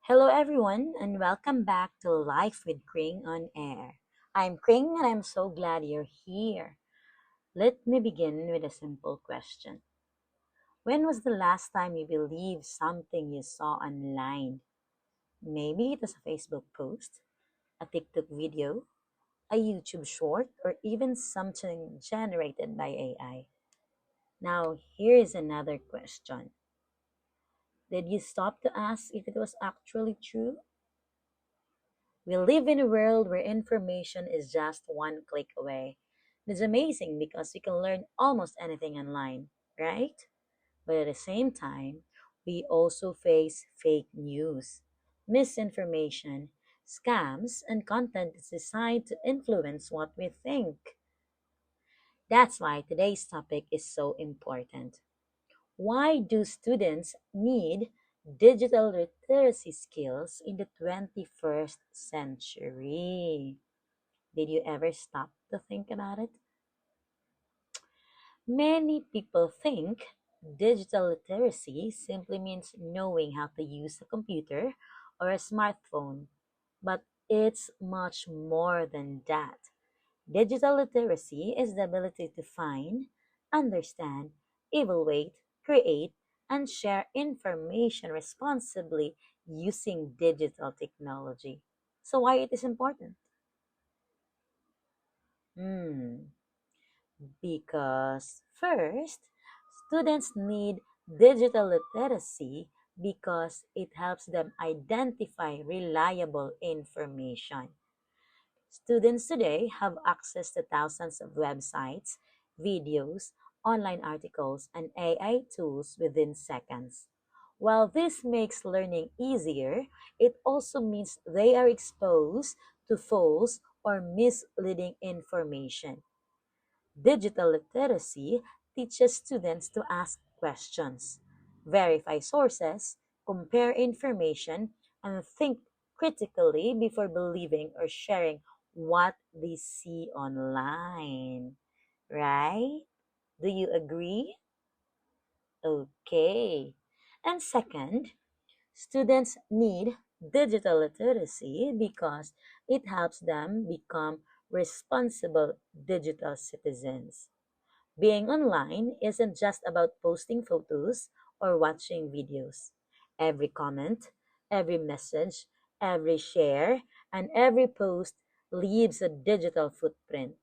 Hello, everyone, and welcome back to Life with Kring on Air. I'm Kring, and I'm so glad you're here. Let me begin with a simple question. When was the last time you believed something you saw online? Maybe it was a Facebook post, a TikTok video, a YouTube short, or even something generated by AI. Now, here's another question. Did you stop to ask if it was actually true? We live in a world where information is just one click away. It's amazing because we can learn almost anything online, right? But at the same time, we also face fake news, misinformation, scams, and content that's designed to influence what we think. That's why today's topic is so important. Why do students need digital literacy skills in the 21st century? Did you ever stop to think about it? Many people think digital literacy simply means knowing how to use a computer or a smartphone, but it's much more than that. Digital literacy is the ability to find, understand, evaluate, create, and share information responsibly using digital technology. So why it is important? Hmm. Because first, students need digital literacy because it helps them identify reliable information. Students today have access to thousands of websites, videos, online articles, and AI tools within seconds. While this makes learning easier, it also means they are exposed to false or misleading information. Digital literacy teaches students to ask questions, verify sources, compare information, and think critically before believing or sharing what they see online. Right? Do you agree? Okay. And second, students need digital literacy because it helps them become responsible digital citizens. Being online isn't just about posting photos or watching videos. Every comment, every message, every share, and every post leaves a digital footprint.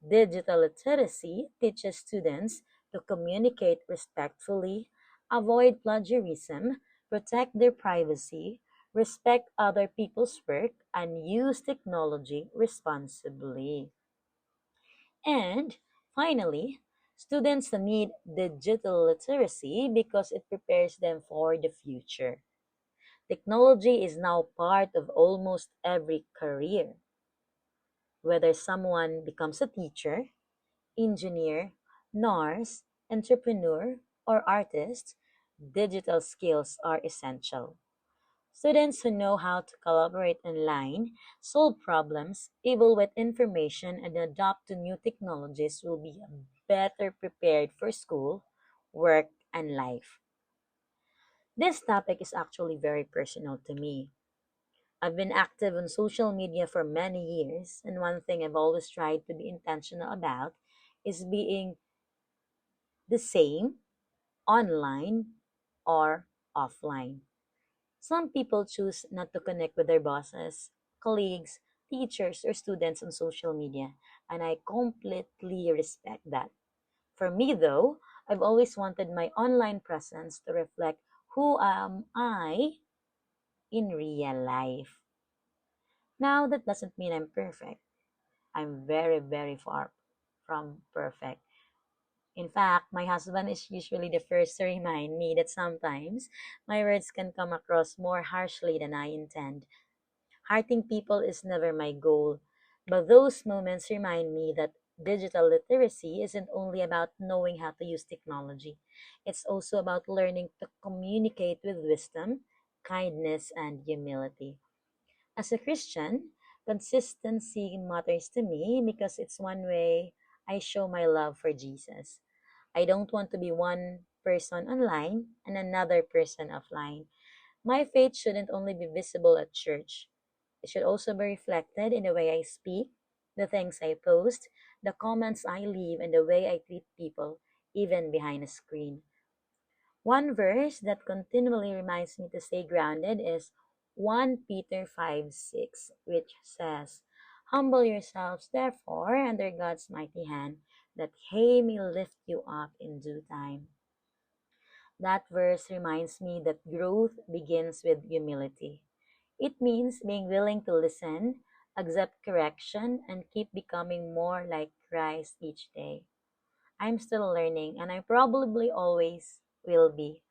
Digital literacy teaches students to communicate respectfully, avoid plagiarism, protect their privacy, respect other people's work, and use technology responsibly. And finally, students need digital literacy because it prepares them for the future. Technology is now part of almost every career. Whether someone becomes a teacher, engineer, nurse, entrepreneur, or artist, digital skills are essential. Students who know how to collaborate online, solve problems, evaluate information, and adapt to new technologies will be better prepared for school, work, and life. This topic is actually very personal to me. I've been active on social media for many years, and one thing I've always tried to be intentional about is being the same online or offline. Some people choose not to connect with their bosses, colleagues, teachers, or students on social media, and I completely respect that. For me, though, I've always wanted my online presence to reflect who am I in real life. Now, that doesn't mean I'm perfect. I'm very, very far from perfect. In fact, my husband is usually the first to remind me that sometimes my words can come across more harshly than I intend. Hurting people is never my goal, but those moments remind me that digital literacy isn't only about knowing how to use technology. It's also about learning to communicate with wisdom, kindness, and humility. As a Christian, consistency matters to me because it's one way I show my love for Jesus. I don't want to be one person online and another person offline. My faith shouldn't only be visible at church. It should also be reflected in the way I speak, the things I post, the comments I leave, and the way I treat people, even behind a screen. One verse that continually reminds me to stay grounded is 1 Peter 5:6, which says, "Humble yourselves, therefore, under God's mighty hand, that He may lift you up in due time." That verse reminds me that growth begins with humility. It means being willing to listen, accept correction, and keep becoming more like Christ each day. I'm still learning, and I probably always will be.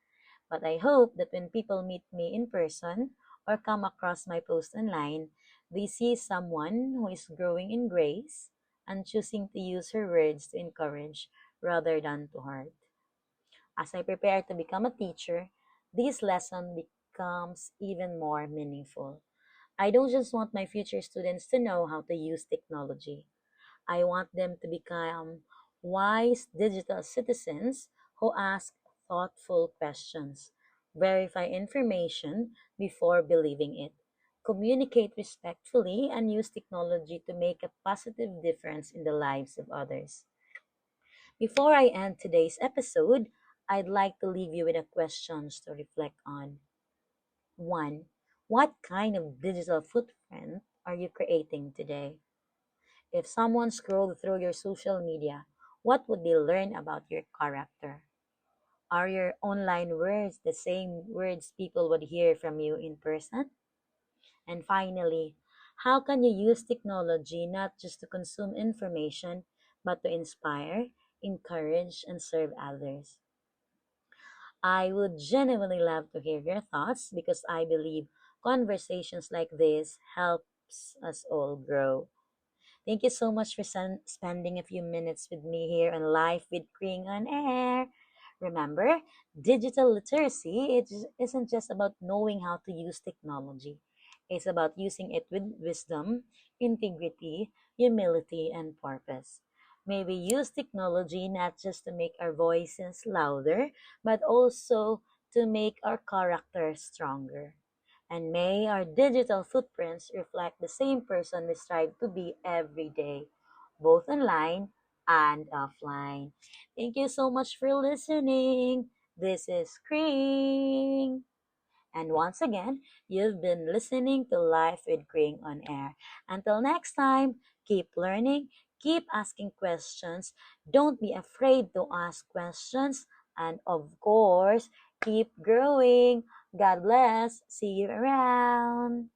But I hope that when people meet me in person or come across my post online, they see someone who is growing in grace and choosing to use her words to encourage rather than to hurt. As I prepare to become a teacher, this lesson becomes even more meaningful. I don't just want my future students to know how to use technology. I want them to become wise digital citizens who ask thoughtful questions, verify information before believing it, communicate respectfully, and use technology to make a positive difference in the lives of others. Before I end today's episode, I'd like to leave you with a questions to reflect on. 1. What kind of digital footprint are you creating today? If someone scrolled through your social media, what would they learn about your character? Are your online words the same words people would hear from you in person? And finally, how can you use technology not just to consume information, but to inspire, encourage, and serve others? I would genuinely love to hear your thoughts because I believe conversations like this helps us all grow. Thank you so much for spending a few minutes with me here on Life with Kring on Air. Remember, digital literacy isn't just about knowing how to use technology. It's about using it with wisdom, integrity, humility, and purpose. May we use technology not just to make our voices louder, but also to make our character stronger. And may our digital footprints reflect the same person we strive to be every day, both online and offline. Thank you so much for listening. This is Kring. And once again, you've been listening to Life with Kring on Air. Until next time, keep learning, keep asking questions. Don't be afraid to ask questions. And of course, keep growing. God bless. See you around.